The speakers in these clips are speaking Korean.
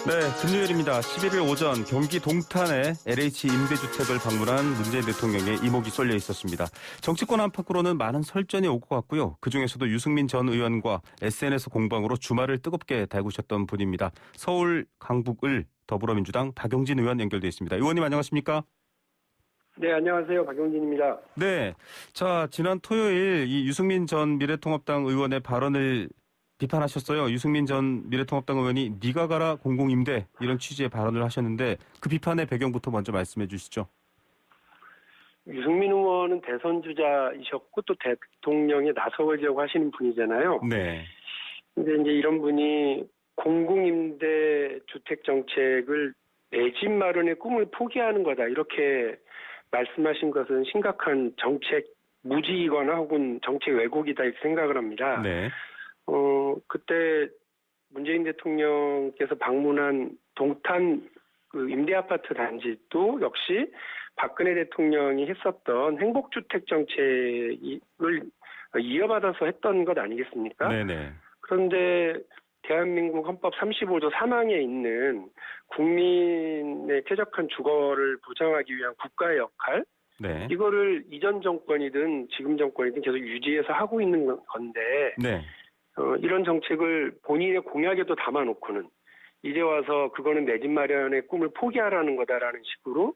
네, 금요일입니다. 11일 오전 경기 동탄에 LH 임대주택을 방문한 문재인 대통령의 이목이 쏠려 있었습니다. 정치권 안팎으로는 많은 설전이 오고 갔고요. 그중에서도 유승민 전 의원과 SNS 공방으로 주말을 뜨겁게 달구셨던 분입니다. 서울 강북을 더불어민주당 박용진 의원 연결돼 있습니다. 의원님 안녕하십니까? 네, 안녕하세요. 박용진입니다. 네, 자 지난 토요일 이 유승민 전 미래통합당 의원의 발언을 비판하셨어요. 유승민 전 미래통합당 의원이 네가 가라 공공임대 이런 취지의 발언을 하셨는데 그 비판의 배경부터 먼저 말씀해 주시죠. 유승민 의원은 대선 주자이셨고 또 대통령에 나서려고 하시는 분이잖아요. 네. 근데 이제 이런 분이 공공임대 주택 정책을 내 집 마련의 꿈을 포기하는 거다 이렇게 말씀하신 것은 심각한 정책 무지이거나 혹은 정책 왜곡이다 이렇게 생각을 합니다. 네. 그때 문재인 대통령께서 방문한 동탄 그 임대아파트 단지도 역시 박근혜 대통령이 했었던 행복주택 정책을 이어받아서 했던 것 아니겠습니까? 네네. 그런데 대한민국 헌법 35조 3항에 있는 국민의 쾌적한 주거를 보장하기 위한 국가의 역할, 네. 이거를 이전 정권이든 지금 정권이든 계속 유지해서 하고 있는 건데, 네. 이런 정책을 본인의 공약에도 담아놓고는 이제 와서 그거는 내 집 마련의 꿈을 포기하라는 거다라는 식으로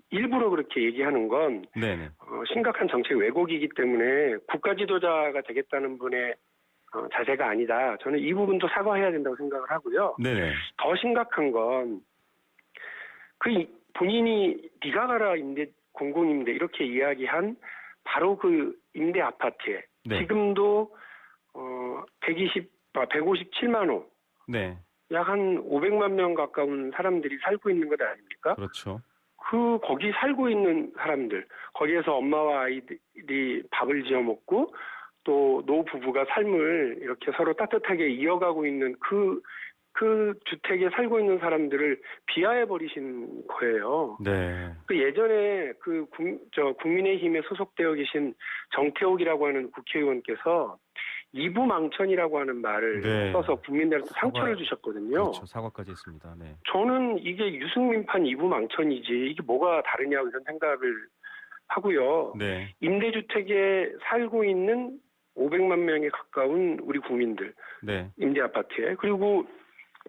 일부러 그렇게 얘기하는 건 네네. 심각한 정책 왜곡이기 때문에 국가 지도자가 되겠다는 분의 자세가 아니다. 저는 이 부분도 사과해야 된다고 생각을 하고요. 네네. 더 심각한 건 본인이 네가 가라 공공임대 이렇게 이야기한 바로 그 임대 아파트에 네. 지금도 157만 호, 네. 약 한 500만 명 가까운 사람들이 살고 있는 것 아닙니까? 그렇죠. 거기 살고 있는 사람들, 거기에서 엄마와 아이들이 밥을 지어 먹고 또 노부부가 삶을 이렇게 서로 따뜻하게 이어가고 있는 그 주택에 살고 있는 사람들을 비하해 버리신 거예요. 네. 예전에 국민의힘에 소속되어 계신 정태욱이라고 하는 국회의원께서 이부망천이라고 하는 말을 네. 써서 국민들한테 상처를 주셨거든요. 그렇죠. 사과까지 했습니다. 네. 저는 이게 유승민판 이부망천이지 이게 뭐가 다르냐고 이런 생각을 하고요. 네. 임대주택에 살고 있는 500만 명에 가까운 우리 국민들, 네. 임대아파트에, 그리고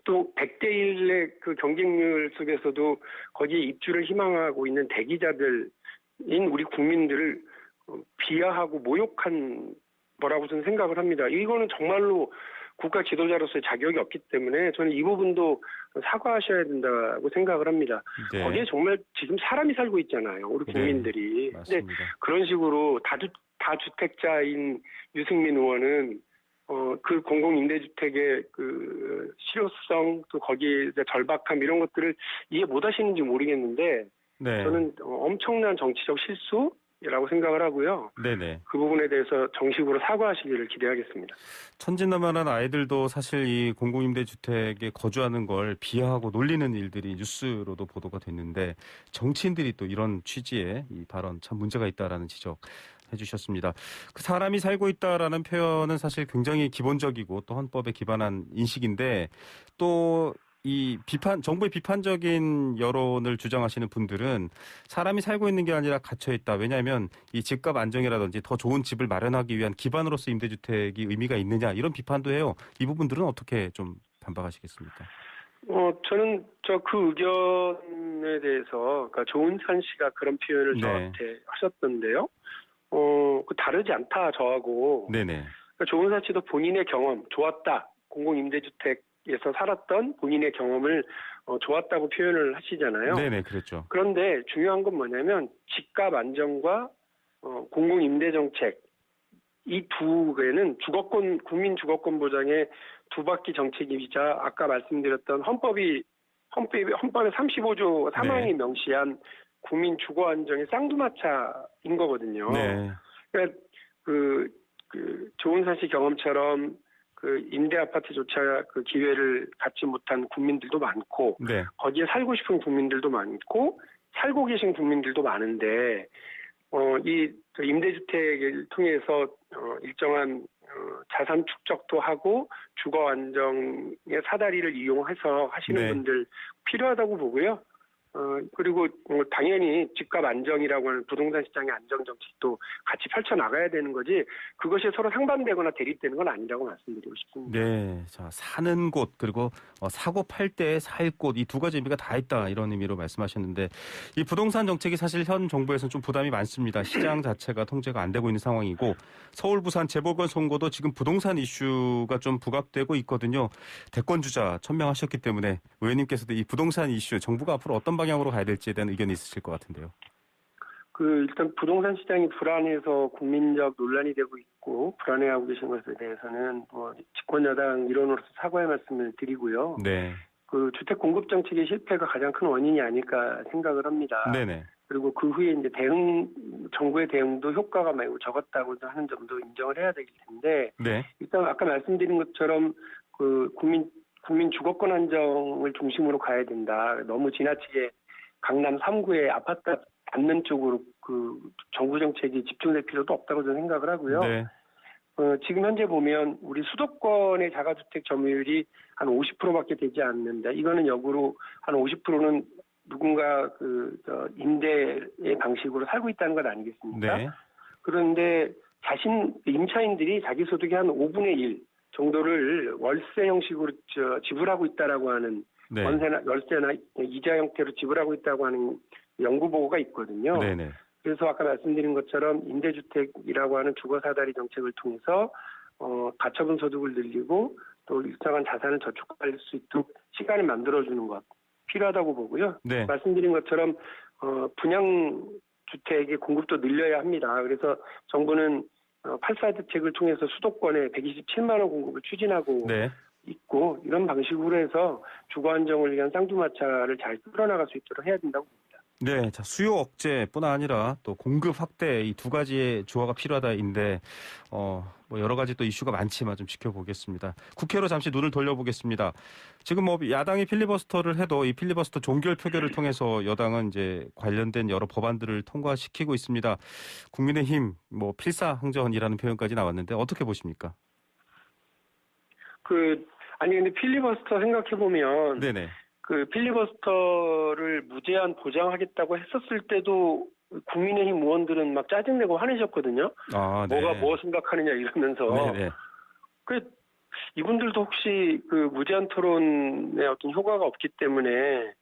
또 100대 1의 그 경쟁률 속에서도 거기에 입주를 희망하고 있는 대기자들인 우리 국민들을 비하하고 모욕한 거라고 저는 생각을 합니다. 이거는 정말로 국가 지도자로서의 자격이 없기 때문에 저는 이 부분도 사과하셔야 된다고 생각을 합니다. 네. 거기에 정말 지금 사람이 살고 있잖아요. 우리 국민들이. 네. 맞습니다. 근데 그런 식으로 다주택자인 유승민 의원은 그 공공임대주택의 그 실효성 또 거기에 절박함 이런 것들을 이해 못 하시는지 모르겠는데 네. 저는 엄청난 정치적 실수라고 생각을 하고요. 네네. 그 부분에 대해서 정식으로 사과하시기를 기대하겠습니다. 천진난만한 아이들도 사실 이 공공임대주택에 거주하는 걸 비하하고 놀리는 일들이 뉴스로도 보도가 됐는데 정치인들이 또 이런 취지의 이 발언 참 문제가 있다라는 지적 해주셨습니다. 그 사람이 살고 있다라는 표현은 사실 굉장히 기본적이고 또 헌법에 기반한 인식인데 또 이 정부의 비판적인 여론을 주장하시는 분들은 사람이 살고 있는 게 아니라 갇혀 있다. 왜냐하면 이 집값 안정이라든지 더 좋은 집을 마련하기 위한 기반으로서 임대주택이 의미가 있느냐 이런 비판도 해요. 이 부분들은 어떻게 좀 반박하시겠습니까? 저는 그 의견에 대해서 그러니까 조은찬 씨가 그런 표현을 네. 저한테 하셨던데요. 다르지 않다 저하고. 네네. 그러니까 조은찬 씨도 본인의 경험 좋았다. 공공임대주택에서 살았던 본인의 경험을 좋았다고 표현을 하시잖아요. 네네, 그랬죠. 그런데 중요한 건 뭐냐면 집값 안정과 공공임대 정책 이 두 개는 국민 주거권 보장의 두 바퀴 정책이자 아까 말씀드렸던 헌법의 35조 3항이 네. 명시한 국민 주거 안정의 쌍두마차인 거거든요. 네. 그러니까 조은산 씨 경험처럼 그 임대 아파트조차 그 기회를 갖지 못한 국민들도 많고 네. 거기에 살고 싶은 국민들도 많고 살고 계신 국민들도 많은데 이 임대주택을 통해서 일정한 자산 축적도 하고 주거 안정의 사다리를 이용해서 하시는 네. 분들 필요하다고 보고요. 그리고 당연히 집값 안정이라고 하는 부동산 시장의 안정 정책도 같이 펼쳐나가야 되는 거지 그것이 서로 상반되거나 대립되는 건 아니라고 말씀드리고 싶습니다. 네, 자, 사는 곳 그리고 사고 팔 때 살 곳 이 두 가지 의미가 다 있다 이런 의미로 말씀하셨는데 이 부동산 정책이 사실 현 정부에서는 좀 부담이 많습니다. 시장 자체가 통제가 안 되고 있는 상황이고 서울, 부산 재보궐 선거도 지금 부동산 이슈가 좀 부각되고 있거든요. 대권 주자 천명하셨기 때문에 의원님께서도 이 부동산 이슈 정부가 앞으로 어떤 방향으로 가야 될지에 대한 의견이 있으실 것 같은데요. 일단 부동산 시장이 불안해서 국민적 논란이 되고 있고 불안해하고 계신 것에 대해서는 집권 여당 일원으로서 사과의 말씀을 드리고요. 네, 주택 공급 정책의 실패가 가장 큰 원인이 아닐까 생각을 합니다. 네네, 그리고 그 후에 이제 정부의 대응도 효과가 매우 적었다고 하는 점도 인정을 해야 되길 텐데 네, 일단 아까 말씀드린 것처럼 국민 주거권 안정을 중심으로 가야 된다. 너무 지나치게 강남 3구의 아파트 받는 쪽으로 정부 정책이 집중될 필요도 없다고 저는 생각을 하고요. 네, 지금 현재 보면 우리 수도권의 자가주택 점유율이 한 50%밖에 되지 않는다. 이거는 역으로 한 50%는 누군가 임대의 방식으로 살고 있다는 것 아니겠습니까? 네, 그런데 임차인들이 자기 소득의 한 5분의 1 정도를 월세 형식으로 지불하고 있다라고 하는 네, 월세나 이자 형태로 지불하고 있다고 하는 연구 보고가 있거든요. 네네. 그래서 아까 말씀드린 것처럼 임대주택이라고 하는 주거사다리 정책을 통해서 가처분 소득을 늘리고 또 일정한 자산을 저축할 수 있도록 시간을 만들어주는 것 필요하다고 보고요. 네. 말씀드린 것처럼 분양 주택의 공급도 늘려야 합니다. 그래서 정부는 8사 대책을 통해서 수도권에 127만 원 공급을 추진하고 네. 있고 이런 방식으로 해서 주거 안정을 위한 쌍두마차를 잘 끌어나갈 수 있도록 해야 된다고 봅니다. 네, 자, 수요 억제뿐 아니라 또 공급 확대 이 두 가지의 조화가 필요하다인데 여러 가지 또 이슈가 많지만 좀 지켜보겠습니다. 국회로 잠시 눈을 돌려보겠습니다. 지금 야당이 필리버스터를 해도 이 필리버스터 종결 표결을 통해서 여당은 이제 관련된 여러 법안들을 통과시키고 있습니다. 국민의힘 필사항전이라는 표현까지 나왔는데 어떻게 보십니까? 근데 필리버스터 생각해 보면 네네. 필리버스터를 무제한 보장하겠다고 했었을 때도 국민의힘 의원들은 막 짜증내고 화내셨거든요. 아, 네. 뭐 생각하느냐 이러면서. 네네. 이분들도 혹시 무제한 토론에 어떤 효과가 없기 때문에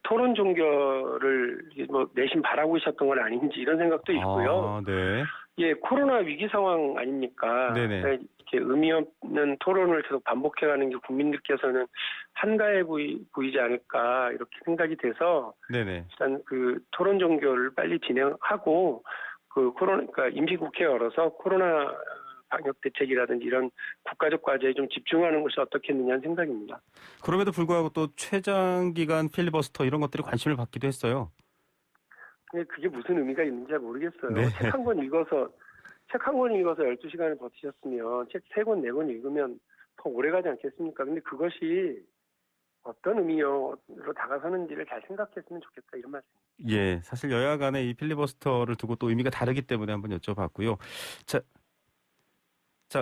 토론 종결을 내심 바라고 계셨던 건 아닌지 이런 생각도 있고요. 아, 네. 예, 코로나 위기 상황 아닙니까? 네네. 이렇게 의미 없는 토론을 계속 반복해가는 게 국민들께서는 한가해 보이지 않을까 이렇게 생각이 돼서 네네. 일단 토론 종결을 빨리 진행하고 그러니까 임시국회 열어서 코로나 방역 대책이라든지 이런 국가적 과제에 좀 집중하는 것이 어떻겠느냐는 생각입니다. 그럼에도 불구하고 또 최장기간 필리버스터 이런 것들이 관심을 받기도 했어요. 근데 그게 무슨 의미가 있는지 잘 모르겠어요. 네. 책 한 권 읽어서 12시간을 버티셨으면 책 3권, 4권 읽으면 더 오래 가지 않겠습니까? 근데 그것이 어떤 의미로 다가서는지를 잘 생각했으면 좋겠다 이런 말씀입니다. 예, 사실 여야 간의 이 필리버스터를 두고 또 의미가 다르기 때문에 한번 여쭤봤고요. 자,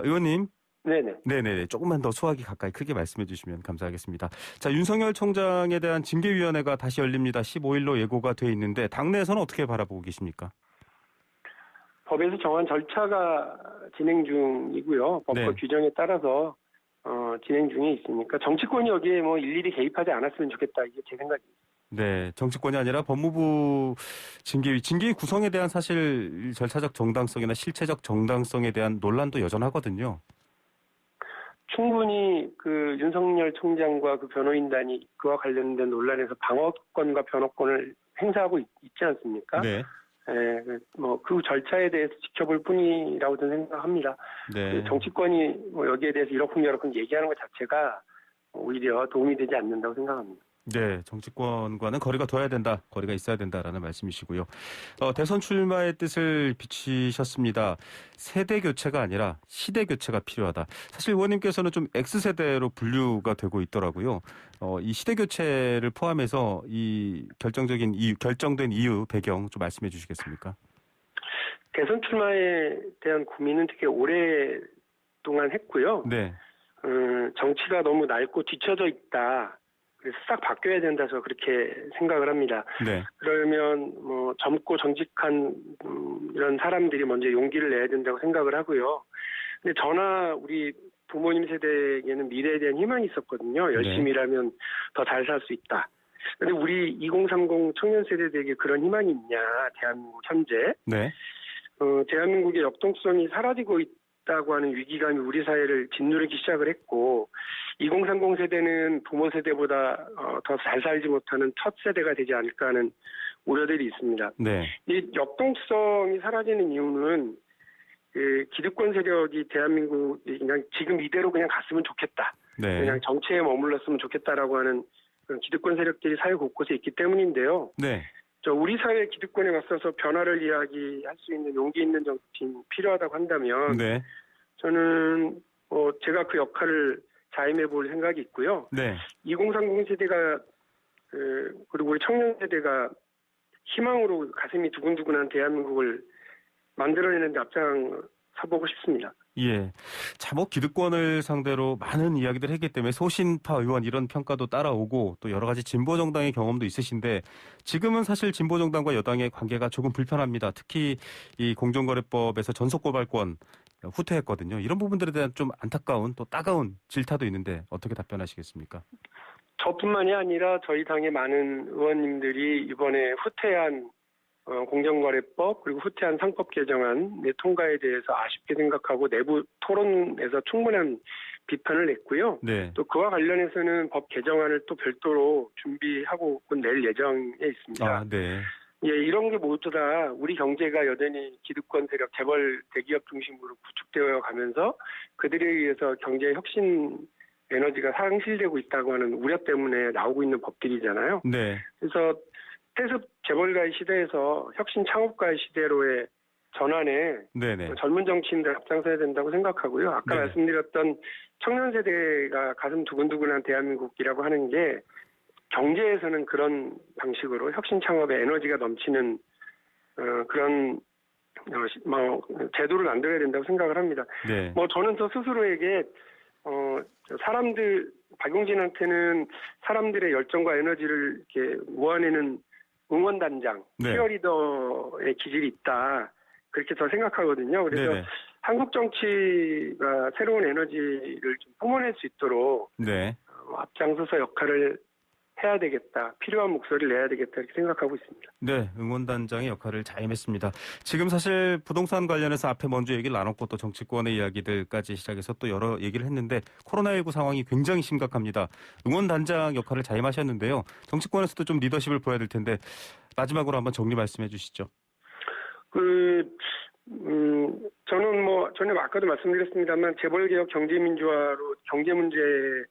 의원님. 네네. 조금만 더 소화기 가까이 크게 말씀해 주시면 감사하겠습니다. 자, 윤석열 총장에 대한 징계위원회가 다시 열립니다. 15일로 예고가 돼 있는데 당내에서는 어떻게 바라보고 계십니까? 법에서 정한 절차가 진행 중이고요. 법과 네. 규정에 따라서 진행 중에 있으니까 정치권이 여기에 일일이 개입하지 않았으면 좋겠다. 이게 제 생각입니다. 네, 정치권이 아니라 법무부 징계위 구성에 대한 사실 절차적 정당성이나 실체적 정당성에 대한 논란도 여전하거든요. 충분히 윤석열 총장과 변호인단이 그와 관련된 논란에서 방어권과 변호권을 행사하고 있지 않습니까? 네. 네, 그 절차에 대해서 지켜볼 뿐이라고 저는 생각합니다. 네. 정치권이 여기에 대해서 이러쿵저러쿵 얘기하는 것 자체가 오히려 도움이 되지 않는다고 생각합니다. 네, 정치권과는 거리가 둬야 된다, 거리가 있어야 된다라는 말씀이시고요. 대선 출마의 뜻을 비치셨습니다. 세대 교체가 아니라 시대 교체가 필요하다. 사실 의원님께서는 좀 X세대로 분류가 되고 있더라고요. 이 시대 교체를 포함해서 이 결정된 이유, 배경 좀 말씀해 주시겠습니까? 대선 출마에 대한 고민은 되게 오래 동안 했고요. 네. 정치가 너무 낡고 뒤처져 있다. 그래서 싹 바뀌어야 된다서 그렇게 생각을 합니다. 네. 그러면 뭐 젊고 정직한 이런 사람들이 먼저 용기를 내야 된다고 생각을 하고요. 근데 저나 우리 부모님 세대에게는 미래에 대한 희망이 있었거든요. 열심히 일하면 더 잘 살 수 있다. 근데 우리 2030 청년 세대들에게 그런 희망이 있냐, 대한민국 현재. 네. 대한민국의 역동성이 사라지고 있다고 하는 위기감이 우리 사회를 짓누르기 시작을 했고, 2030 세대는 부모 세대보다 더 잘 살지 못하는 첫 세대가 되지 않을까 하는 우려들이 있습니다. 네. 이 역동성이 사라지는 이유는 기득권 세력이 대한민국이 그냥 지금 이대로 그냥 갔으면 좋겠다. 네. 그냥 정치에 머물렀으면 좋겠다라고 하는 그런 기득권 세력들이 사회 곳곳에 있기 때문인데요. 네. 우리 사회 기득권에 맞서서 변화를 이야기할 수 있는 용기 있는 정치인이 필요하다고 한다면 네. 저는 제가 그 역할을 자임해 볼 생각이 있고요. 네. 2030 세대가 그리고 우리 청년 세대가 희망으로 가슴이 두근두근한 대한민국을 만들어내는 데 앞장서보고 싶습니다. 예. 자목 기득권을 상대로 많은 이야기들을 했기 때문에 소신파 의원 이런 평가도 따라오고 또 여러 가지 진보 정당의 경험도 있으신데 지금은 사실 진보 정당과 여당의 관계가 조금 불편합니다. 특히 이 공정거래법에서 전속고발권 후퇴했거든요. 이런 부분들에 대한 좀 안타까운 또 따가운 질타도 있는데 어떻게 답변하시겠습니까? 저뿐만이 아니라 저희 당의 많은 의원님들이 이번에 후퇴한 공정거래법 그리고 후퇴한 상법 개정안의 통과에 대해서 아쉽게 생각하고 내부 토론에서 충분한 비판을 냈고요. 네. 또 그와 관련해서는 법 개정안을 또 별도로 준비하고 낼 예정에 있습니다. 아, 네. 예, 이런 게 모두 다 우리 경제가 여전히 기득권 세력, 재벌 대기업 중심으로 구축되어 가면서 그들에 의해서 경제 혁신 에너지가 상실되고 있다고 하는 우려 때문에 나오고 있는 법들이잖아요. 네. 그래서 태습 재벌가의 시대에서 혁신 창업가의 시대로의 전환에 네네. 젊은 정치인들 앞장서야 된다고 생각하고요. 아까 네네. 말씀드렸던 청년 세대가 가슴 두근두근한 대한민국이라고 하는 게 경제에서는 그런 방식으로 혁신 창업에 에너지가 넘치는 그런 제도를 만들어야 된다고 생각을 합니다. 네. 저는 저 스스로에게 박용진한테는 사람들의 열정과 에너지를 이렇게 모아내는 응원단장, 네. 치어리더의 기질이 있다. 그렇게 저 생각하거든요. 그래서 네네. 한국 정치가 새로운 에너지를 좀 뿜어낼 수 있도록 네. 앞장서서 역할을 해야 되겠다. 필요한 목소리를 내야 되겠다. 이렇게 생각하고 있습니다. 네, 응원단장의 역할을 자임했습니다. 지금 사실 부동산 관련해서 앞에 먼저 얘기를 나눴고 또 정치권의 이야기들까지 시작해서 또 여러 얘기를 했는데 코로나19 상황이 굉장히 심각합니다. 응원단장 역할을 자임하셨는데요. 정치권에서도 좀 리더십을 보여야 될 텐데 마지막으로 한번 정리 말씀해 주시죠. 저는 전에 아까도 말씀드렸습니다만 재벌개혁 경제민주화로 경제 문제에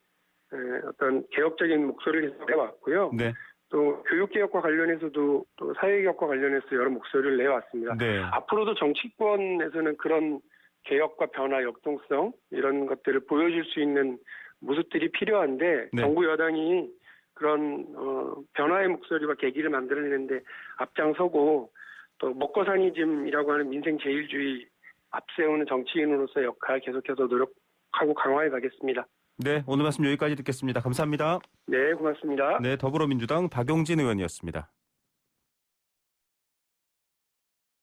어떤 개혁적인 목소리를 내왔고요. 네. 또 교육개혁과 관련해서도 또 사회개혁과 관련해서 여러 목소리를 내왔습니다. 네. 앞으로도 정치권에서는 그런 개혁과 변화, 역동성 이런 것들을 보여줄 수 있는 모습들이 필요한데 네. 정부 여당이 그런 변화의 목소리와 계기를 만들어내는데 앞장서고 또 먹고사니즘이라고 하는 민생 제일주의 앞세우는 정치인으로서 역할 계속해서 노력하고 강화해 가겠습니다. 네, 오늘 말씀 여기까지 듣겠습니다. 감사합니다. 네, 고맙습니다. 네, 더불어민주당 박용진 의원이었습니다.